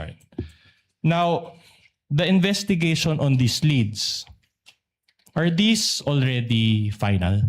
Right. Now, the investigation on these leads, are these already final?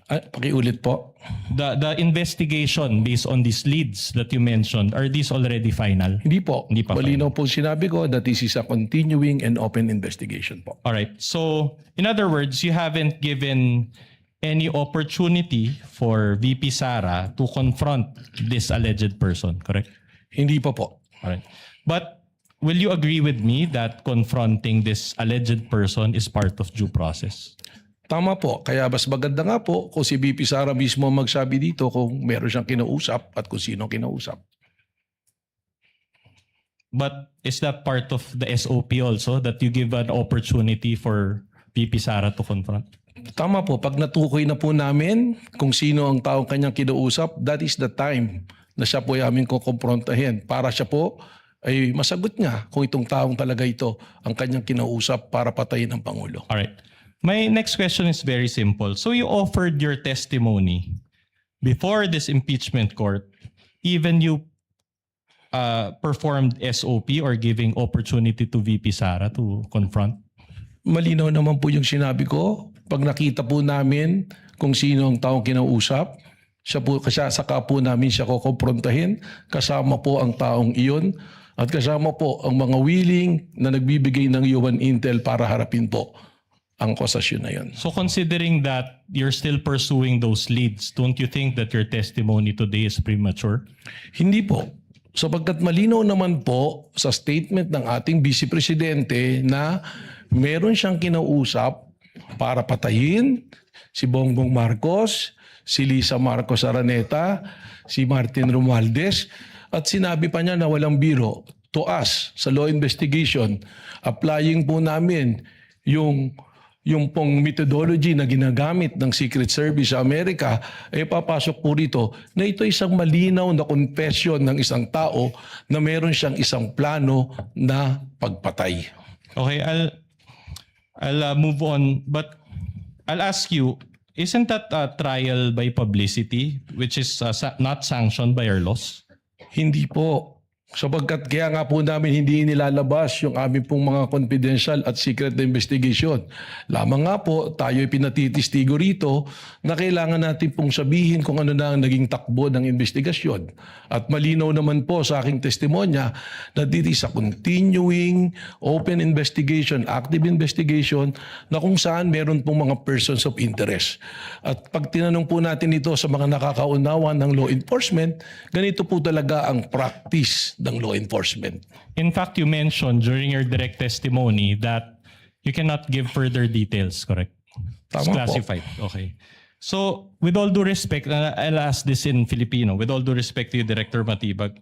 Pakiulit po. The investigation based on these leads that you mentioned, are these already final? Hindi po. Hindi pa Malinaw po sinabi ko that this is a continuing and open investigation po. All right. So, in other words, you haven't given any opportunity for VP Sara to confront this alleged person, correct? Hindi pa po. All right. But will you agree with me that confronting this alleged person is part of due process? Tama po. Kaya mas maganda nga po kung si VP Sara mismo magsabi dito kung meron siyang kinausap at kung sino kinausap. But is that part of the SOP also, that you give an opportunity for VP Sara to confront? Tama po. Pag natukoy na po namin kung sino ang taong kanyang kinausap, that is the time na siya po ay aming kukomprontahin para siya po ay masagot niya kung itong taong talaga ito ang kanyang kinausap para patayin ang Pangulo. All right. My next question is very simple. So you offered your testimony before this impeachment court, even you performed SOP or giving opportunity to VP Sara to confront? Malinaw naman po yung sinabi ko. Pag nakita po namin kung sino ang taong kinausap, saka po namin siya kukomprontahin, kasama po ang taong iyon at kasama po ang mga willing na nagbibigay ng UN Intel para harapin po ang akusasyon na yun. So considering that you're still pursuing those leads, don't you think that your testimony today is premature? Hindi po. Sapagkat malinaw naman po sa statement ng ating Vice Presidente na meron siyang kinausap para patayin si Bongbong Marcos, si Lisa Marcos Araneta, si Martin Romualdez, at sinabi pa niya na walang biro to us sa law investigation. Applying po namin yung pong methodology na ginagamit ng Secret Service sa Amerika, ay papasok po rito na ito isang malinaw na confession ng isang tao na meron siyang isang plano na pagpatay. Okay, I'll move on, but I'll ask you, isn't that a trial by publicity, which is not sanctioned by our laws? Hindi po. Sapagkat kaya nga po namin hindi nilalabas yung aming pong mga confidential at secret na investigation. Lamang nga po tayo ay pinatitistigo rito na kailangan natin pong sabihin kung ano na ang naging takbo ng investigasyon. At malinaw naman po sa aking testimonya na dito sa continuing open investigation, active investigation na kung saan meron pong mga persons of interest. At pag tinanong po natin ito sa mga nakakaunawa ng law enforcement, ganito po talaga ang practice ng law enforcement. In fact, you mentioned during your direct testimony that you cannot give further details, correct? It's Tama po. classified. Okay. So, with all due respect, I'll ask this in Filipino, with all due respect to you, Director Matibag,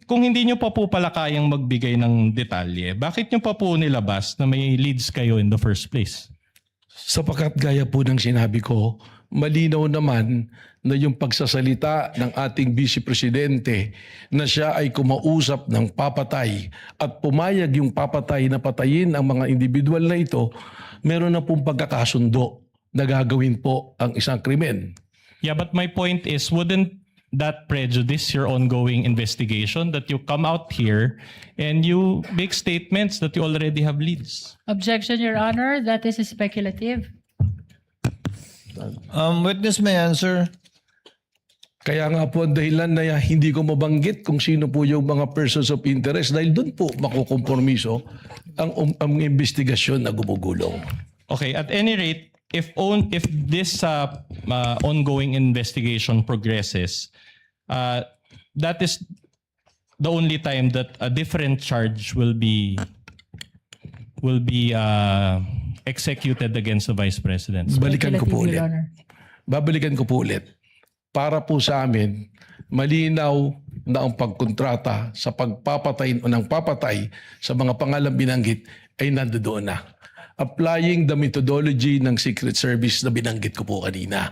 kung hindi nyo pa po pala kayang magbigay ng detalye, bakit nyo pa po nilabas na may leads kayo in the first place? Sapagkat gaya po ng sinabi ko, malinaw naman na yung pagsasalita ng ating Vice Presidente na siya ay kumausap ng papatay at pumayag yung papatay na patayin ang mga individual na ito, meron na pong pagkakasundo na gagawin po ang isang krimen. Yeah, but my point is, wouldn't that prejudice your ongoing investigation that you come out here and you make statements that you already have leads? Objection, Your Honor. That is speculative. Witness may answer. Kaya nga po ang dahilan na hindi ko mabanggit kung sino po yung mga persons of interest dahil doon po makukompromiso ang investigasyon na gumugulong. Okay, at any rate, if this ongoing investigation progresses, that is the only time that a different charge will be executed against the Vice President. Balikan ko po Speculative, ulit. Your Honor. Babalikan ko po ulit. Para po sa amin, malinaw na ang pagkontrata sa pagpapatay o ng papatay sa mga pangalang binanggit ay nandoon na. Applying the methodology ng Secret Service na binanggit ko po kanina.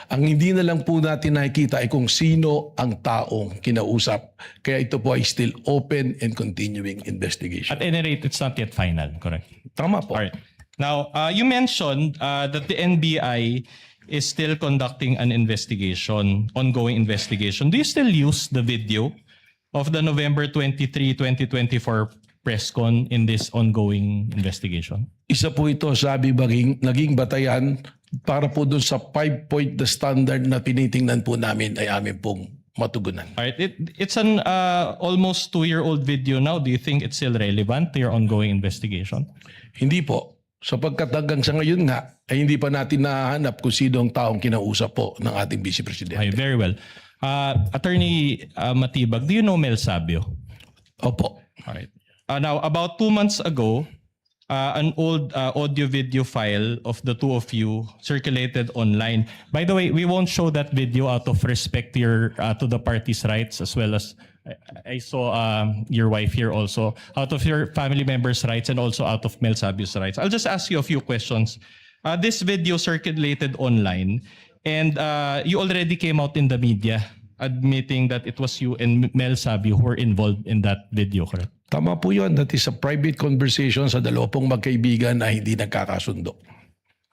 Ang hindi na lang po natin nakikita ay kung sino ang taong kinausap. Kaya ito po ay still open and continuing investigation. At any rate, it's not yet final, correct? Tama po. All right. Now, you mentioned that the NBI is still conducting an investigation, ongoing investigation. Do you still use the video of the November 23, 2024 press con in this ongoing investigation? Isa po ito, sabi naging batayan para po dun sa 5-point the standard na tinitingnan po namin ay amin pong matugunan. All right. It's an almost 2-year-old video now. Do you think it's still relevant to your ongoing investigation? Hindi po. Sapagkat hanggang sa ngayon nga, ay hindi pa natin nahanap kung sino ang taong kinausap po ng ating Vice Presidente. Okay, very well. Attorney Matibag, do you know Mel Sabio? Opo. All right. Now, about 2 months ago, an old audio-video file of the two of you circulated online. By the way, we won't show that video out of respect to your to the party's rights, as well as I saw your wife here also, out of your family members' rights and also out of Mel Sabio's rights. I'll just ask you a few questions. This video circulated online, and you already came out in the media admitting that it was you and Mel Sabio who were involved in that video, correct? Tama po yun. That is a private conversation sa dalawa pong magkaibigan na hindi nagkakasundo.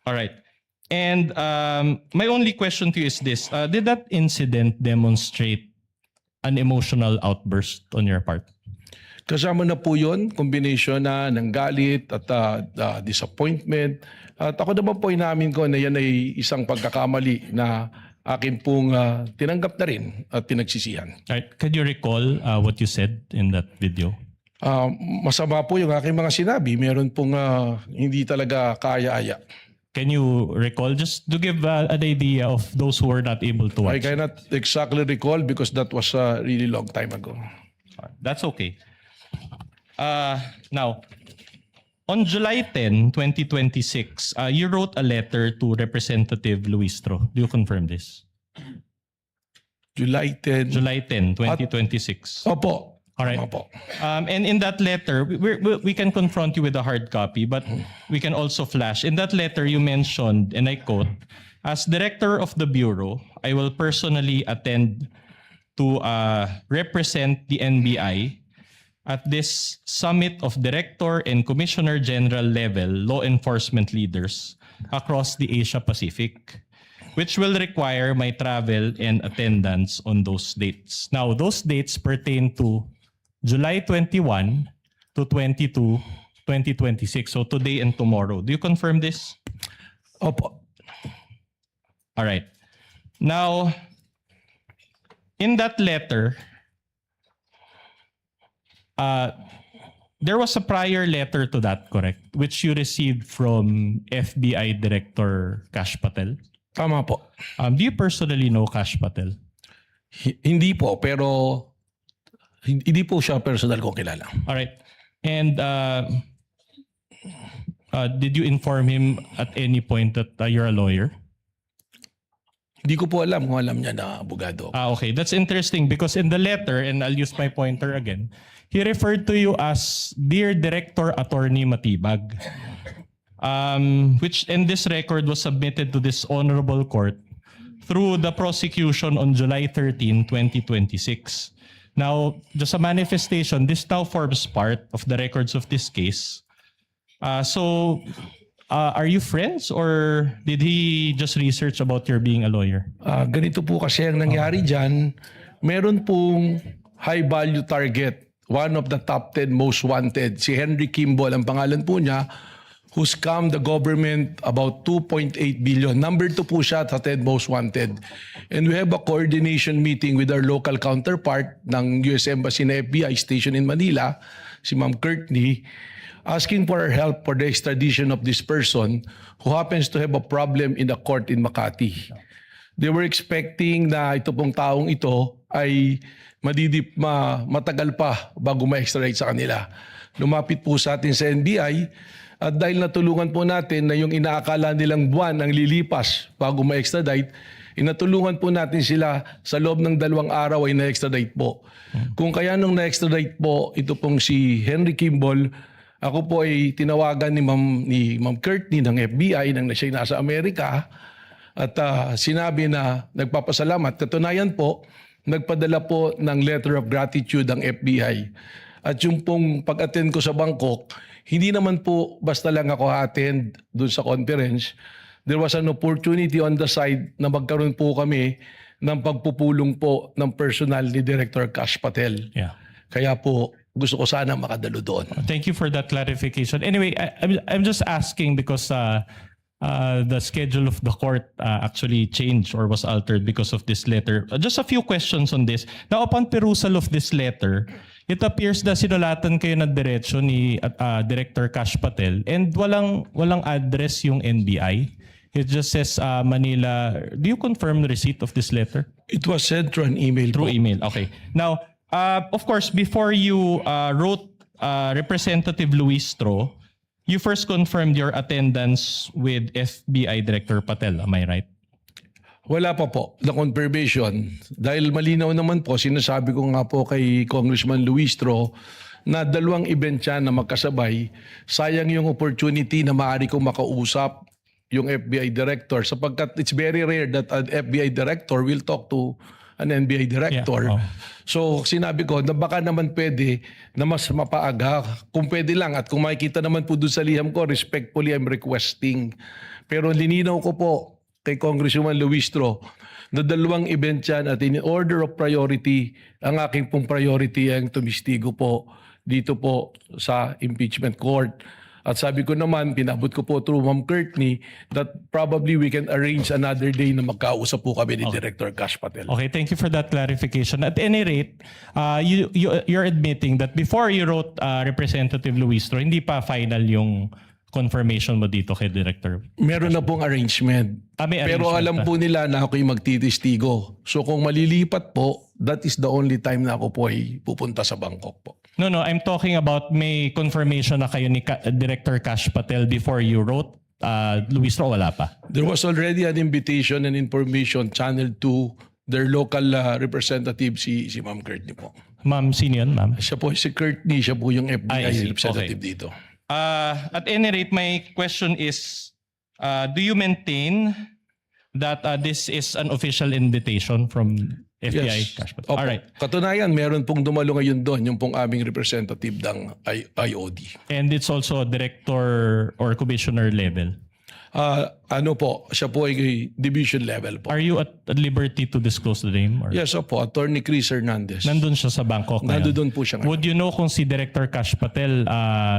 All right. And my only question to you is this. Did that incident demonstrate an emotional outburst on your part? Kasama na po yun, combination na ng galit at disappointment. At ako naman po inamin ko na yan ay isang pagkakamali na akin pong tinanggap na rin at pinagsisihan. All right. Could you recall what you said in that video? Masama po yung aking mga sinabi. Meron pong hindi talaga kaya-aya. Can you recall, just to give an idea of those who were not able to I watch? cannot exactly recall because that was a really long time ago. That's okay. Now, on July 10, 2026, you wrote a letter to Representative Luistro. Do you confirm this? July 10. July 10, 2026. Opo. All right. Tama po. And in that letter, we can confront you with a hard copy, but we can also flash. In that letter, you mentioned, and I quote, "As director of the Bureau, I will personally attend to represent the NBI at this summit of director and commissioner general level law enforcement leaders across the Asia Pacific, which will require my travel and attendance on those dates." Now, those dates pertain to July 21 to 22, 2026. So today and tomorrow. Do you confirm this? Opo. All right. Now, in that letter, there was a prior letter to that, correct? Which you received from FBI Director Kash Patel. Tama po. Do you personally know Kash Patel? Hindi po, pero hindi po siya personal kong kilala. All right. And did you inform him at any point that you're a lawyer? Hindi ko po alam kung alam niya na abogado. Okay. That's interesting because in the letter, and I'll use my pointer again, he referred to you as Dear Director Attorney Matibag, which in this record was submitted to this honorable court through the prosecution on July 13, 2026. Now, just a manifestation, this now forms part of the records of this case. So, are you friends or did he just research about your being a lawyer? Ganito po kasi ang nangyari dyan. Meron pong high value target. One of the top 10 most wanted. Si Henry Kimball, ang pangalan po niya, who scammed the government about 2.8 billion. Number 2 po siya sa 10 most wanted. And we have a coordination meeting with our local counterpart ng US Embassy na FBI station in Manila, si Ma'am Courtney, asking for our help for the extradition of this person who happens to have a problem in the court in Makati. They were expecting na ito pong taong ito ay matagal pa bago ma-extradite sa kanila. Lumapit po sa atin sa NBI at dahil natulungan po natin na yung inaakala nilang buwan ang lilipas bago ma-extradite, inatulungan po natin sila sa loob ng 2 araw ay na-extradite po. Kung kaya nung na-extradite po, ito pong si Henry Kimball, ako po ay tinawagan ni Ma'am Courtney ng FBI nang siya nasa Amerika at sinabi na nagpapasalamat. Katunayan po, nagpadala po ng letter of gratitude ang FBI. At yung pong pag-attend ko sa Bangkok, hindi naman po basta lang ako attend doon sa conference. There was an opportunity on the side na magkaroon po kami ng pagpupulong po ng personal ni Director Kash Patel. Yeah. Kaya po gusto ko sana makadalo doon. Thank you for that clarification. Anyway, I'm just asking because the schedule of the court actually changed or was altered because of this letter. Just a few questions on this. Now, upon perusal of this letter, it appears na sinulatan kayo na diretso ni Director Kash Patel and walang address yung NBI. It just says Manila. Do you confirm the receipt of this letter? It was sent through an email Through po. email. Okay. Now, of course, before you wrote Representative Luistro, you first confirmed your attendance with FBI Director Patel. Am I right? Wala pa po na confirmation. Dahil malinaw naman po, sinasabi ko nga po kay Congressman Luistro na 2 event siya na magkasabay. Sayang yung opportunity na maaari kong makausap yung FBI director sapagkat it's very rare that an FBI director will talk to an NBI director. Yeah. Oh. So sinabi ko na baka naman pwede na mas mapaaga kung pwede lang at kung makikita naman po doon sa liham ko, respectfully I'm requesting. Pero lininaw ko po kay Congresswoman Luistro na 2 event yan at in order of priority, ang aking pong priority ang tumistigo po dito po sa impeachment court. At sabi ko naman, pinabot ko po through Ma'am Courtney that probably we can arrange another day na magkausap po kami ni Director Kash Patel. Okay, thank you for that clarification. At any rate, you're admitting that before you wrote Representative Luistro, hindi pa final yung confirmation mo dito kay Director. Meron na pong arrangement. May Pero arrangement alam na. po nila na ako'y magtitistigo. So kung malilipat po, that is the only time na ako po ay pupunta sa Bangkok po. No, I'm talking about may confirmation na kayo ni Director Kash Patel before you wrote Luistro, wala pa. There was already an invitation and information channeled to their local representative, si Ma'am Courtney po. Ma'am, sino yun, ma'am? Siya po si Courtney, siya po yung I FBI see. representative Okay. dito. At any rate, my question is, do you maintain that this is an official invitation from FBI? Yes. Kash Patel? Opo. All right. Katunayan, meron pong dumalo ngayon doon, yung pong aming representative ng IOD. And it's also director or commissioner level. Ano po, siya po ay division level po. Are you at liberty to disclose the name? Or? Yes, opo, Attorney Chris Hernandez. Nandun siya sa Bangkok ngayon? Nandun po siya ngayon. Would you know kung si Director Kash Patel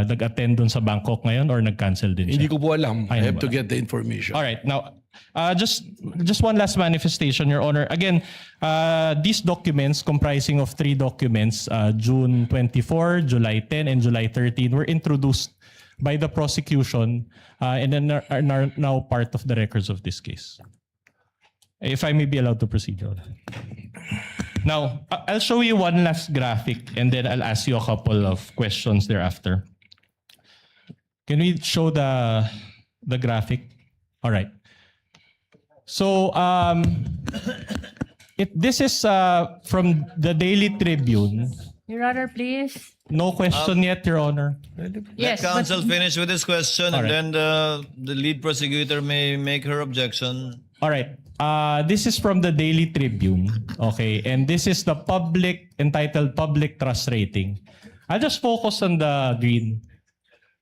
nag-attend dun sa Bangkok ngayon or nag-cancel din siya? Hindi ko po alam. I Ay, have to wala. get the information. All right. Now, just one last manifestation, Your Honor. Again, these documents comprising of 3 documents, June 24, July 10, and July 13, were introduced by the prosecution and then are now part of the records of this case. If I may be allowed to proceed, Your Honor. Now, I'll show you one last graphic and then I'll ask you a couple of questions thereafter. Can we show the graphic? All right. So, this is from the Daily Tribune. Your Honor, please. No question yet, Your Honor. Yes, Let but counsel finish with his question, All and right. then the lead prosecutor may make her objection. All right. This is from the Daily Tribune. Okay. And this is the entitled Public Trust Rating. I'll just focus on the green,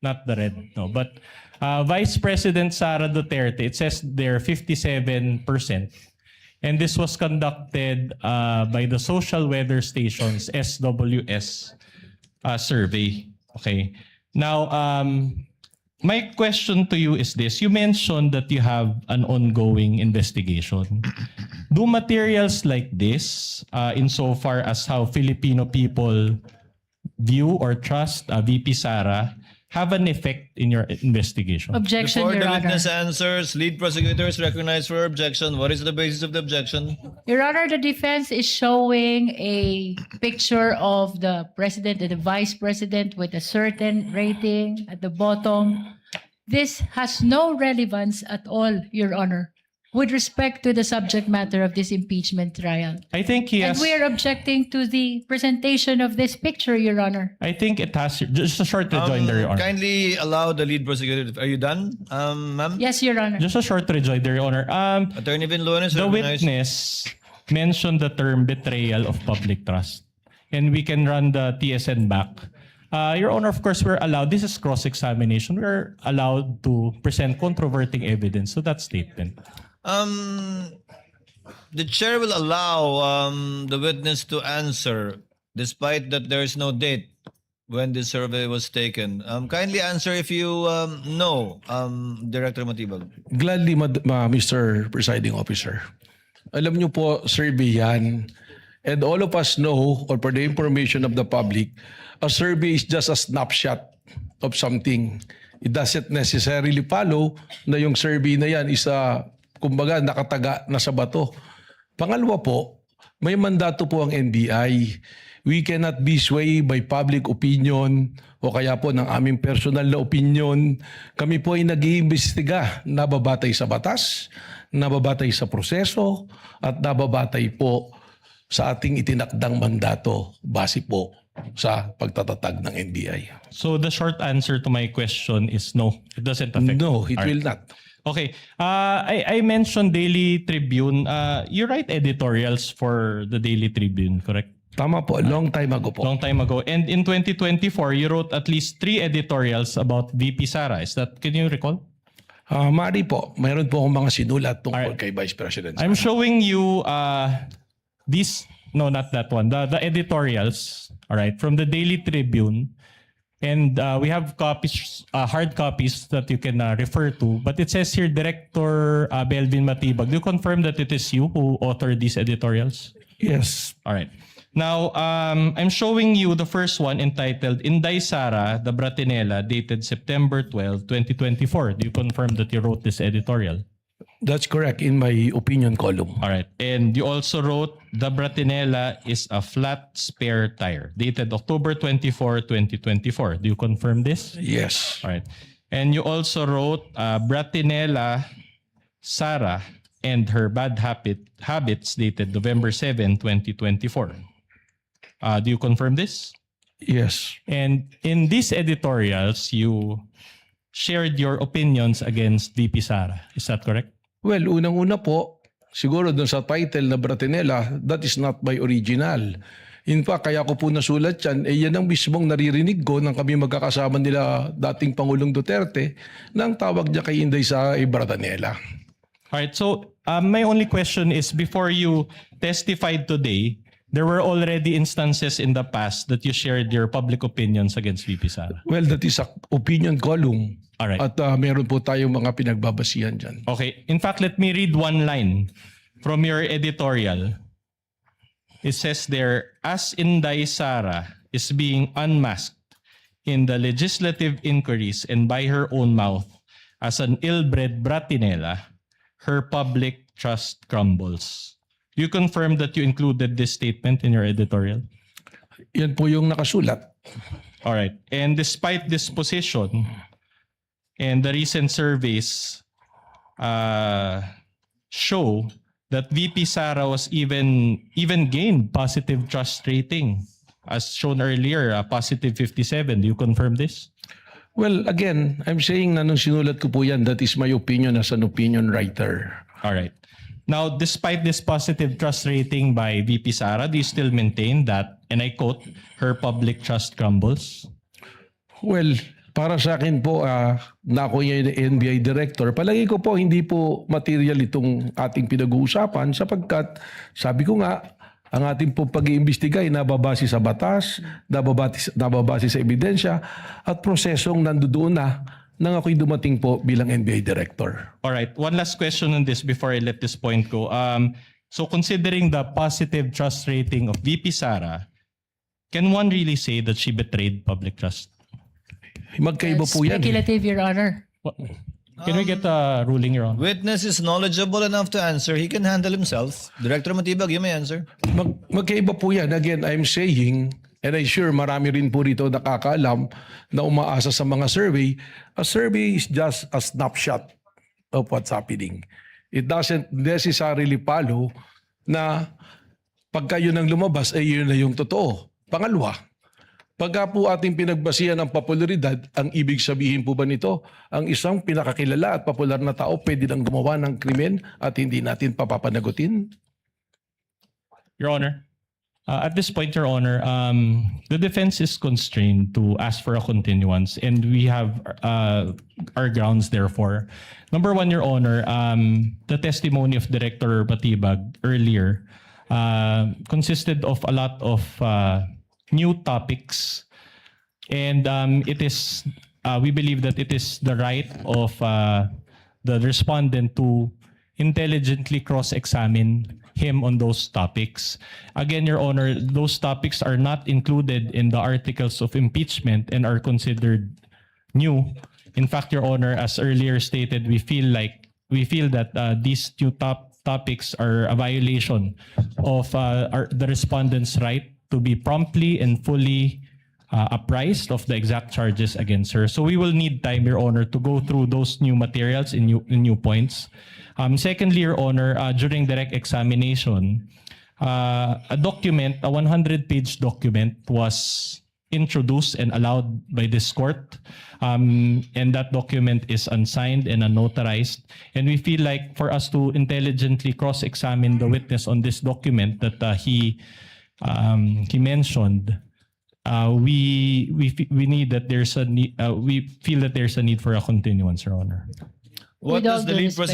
not the red. No, but Vice President Sara Duterte, it says they're 57%. And this was conducted by the Social Weather Station's SWS survey. Okay. Now, my question to you is this. You mentioned that you have an ongoing investigation. Do materials like this, insofar as how Filipino people view or trust VP Sara, have an effect in your investigation? objection, Before Your the Honor. witness answers, lead prosecutor is recognized for objection. What is the basis of the objection? Your Honor, the defense is showing a picture of the president and the vice president with a certain rating at the bottom. This has no relevance at all, Your Honor, with respect to the subject matter of this impeachment trial. I think he And has... we are objecting to the presentation of this picture, Your Honor. I think it has... Just a short rejoinder, Your Honor. Kindly allow the lead prosecutor. Are you done, ma'am? Yes, Your Honor. Just a short rejoinder, Your Honor. Attorney Vinloan is The recognized. witness mentioned the term betrayal of public trust. And we can run the TSN back. Your Honor, of course, we're allowed, this is cross-examination, we're allowed to present controverting evidence to that statement. The chair will allow the witness to answer despite that there is no date when this survey was taken. Kindly answer if you know, Director Matibag. Gladly, Mr. Presiding Officer. Alam niyo po, survey yan. And all of us know, or for the information of the public, a survey is just a snapshot of something. It doesn't necessarily follow na yung survey na yan is kumbaga nakataga na sa bato. Pangalawa po, may mandato po ang NBI. We cannot be swayed by public opinion o kaya po ng aming personal na opinion. Kami po ay nag-iimbestiga, nababatay sa batas, nababatay sa proseso, at nababatay po sa ating itinakdang mandato base po sa pagtatatag ng NBI. So the short answer to my question is no, it doesn't affect. No, it All will right. not. Okay. I mentioned Daily Tribune. You write editorials for the Daily Tribune, correct? Tama po, long time ago po. Long time ago. And in 2024, you wrote at least 3 editorials about VP Sara. Can you recall? Mari po, mayroon po akong mga sinulat tungkol Alright. kay Vice President. I'm showing you not that one, the editorials, all right, from the Daily Tribune. And we have copies, hard copies that you can refer to. But it says here, Director Belvin Matibag. Do you confirm that it is you who authored these editorials? Yes. All right. Now, I'm showing you the first one entitled Inday Sara, the Bratinella, dated September 12, 2024. Do you confirm that you wrote this editorial? That's correct in my opinion column. All right. And you also wrote, the Bratinella is a flat spare tire, dated October 24, 2024. Do you confirm this? Yes. All right. And you also wrote, Bratinella Sara and her bad habits, dated November 7, 2024. Do you confirm this? Yes. And in these editorials, you shared your opinions against VP Sara. Is that correct? Well, unang-una po, siguro dun sa title na Bratinella, that is not my original. In fact, kaya ko po nasulat yan, yan ang mismong naririnig ko nang kami magkakasama nila dating Pangulong Duterte nang tawag niya kay Inday Sara ay Bratinella. All right. So my only question is, before you testified today, there were already instances in the past that you shared your public opinions against VP Sara. Well, that is a opinion column. All right. At meron po tayong mga pinagbabasihan dyan. Okay. In fact, let me read one line from your editorial. It says there, as Inday Sara is being unmasked in the legislative inquiries and by her own mouth as an ill-bred Bratinella, her public trust crumbles. Do you confirm that you included this statement in your editorial? Yan po yung nakasulat. All right. And despite this position and the recent surveys show that VP Sara was even gained positive trust rating, as shown earlier, positive 57. Do you confirm this? Well, again, I'm saying na nung sinulat ko po yan, that is my opinion as an opinion writer. All right. Now, despite this positive trust rating by VP Sara, do you still maintain that, and I quote, her public trust crumbles? Well, para sa akin po, na ako yung NBI director, palagi ko po hindi po material itong ating pinag-uusapan sapagkat sabi ko nga, ang ating po pag-iimbestiga ay nababase sa batas, nababase sa ebidensya at prosesong nandoon na nang ako'y dumating po bilang NBI director. All right. One last question on this before I let this point go. So considering the positive trust rating of VP Sara, can one really say that she betrayed public trust? Magkaiba po yan. Speculative, Your Honor. Can we get a ruling, Your Honor? Witness is knowledgeable enough to answer. He can handle himself. Director Matibag, you may answer. Magkaiba po yan. Again, I'm saying, and I'm sure marami rin po rito nakakaalam na umaasa sa mga survey, a survey is just a snapshot of what's happening. It doesn't necessarily follow na pagka yun ang lumabas, ay yun na yung totoo. Pangalawa, pagka po ating pinagbasihan ng popularidad, ang ibig sabihin po ba nito, ang isang pinakakilala at popular na tao pwede lang gumawa ng krimen at hindi natin papapanagutin? Your Honor. At this point, Your Honor, the defense is constrained to ask for a continuance, and we have our grounds therefore. Number one, Your Honor, the testimony of Director Batibag earlier consisted of a lot of new topics, and it is we believe that it is the right of the respondent to intelligently cross-examine him on those topics. Again, Your Honor, those topics are not included in the articles of impeachment and are considered new. In fact, Your Honor, as earlier stated, we feel that these new topics are a violation of the respondent's right to be promptly and fully apprised of the exact charges against her. So we will need time, Your Honor, to go through those new materials and new points. Secondly, Your Honor, during direct examination, a document, a 100-page document was introduced and allowed by this court. And that document is unsigned and unnotarized. And we feel like for us to intelligently cross-examine the witness on this document that he mentioned, we need that there's a need, we feel that there's a need for a continuance, Your Honor. What With all does the due lead respect.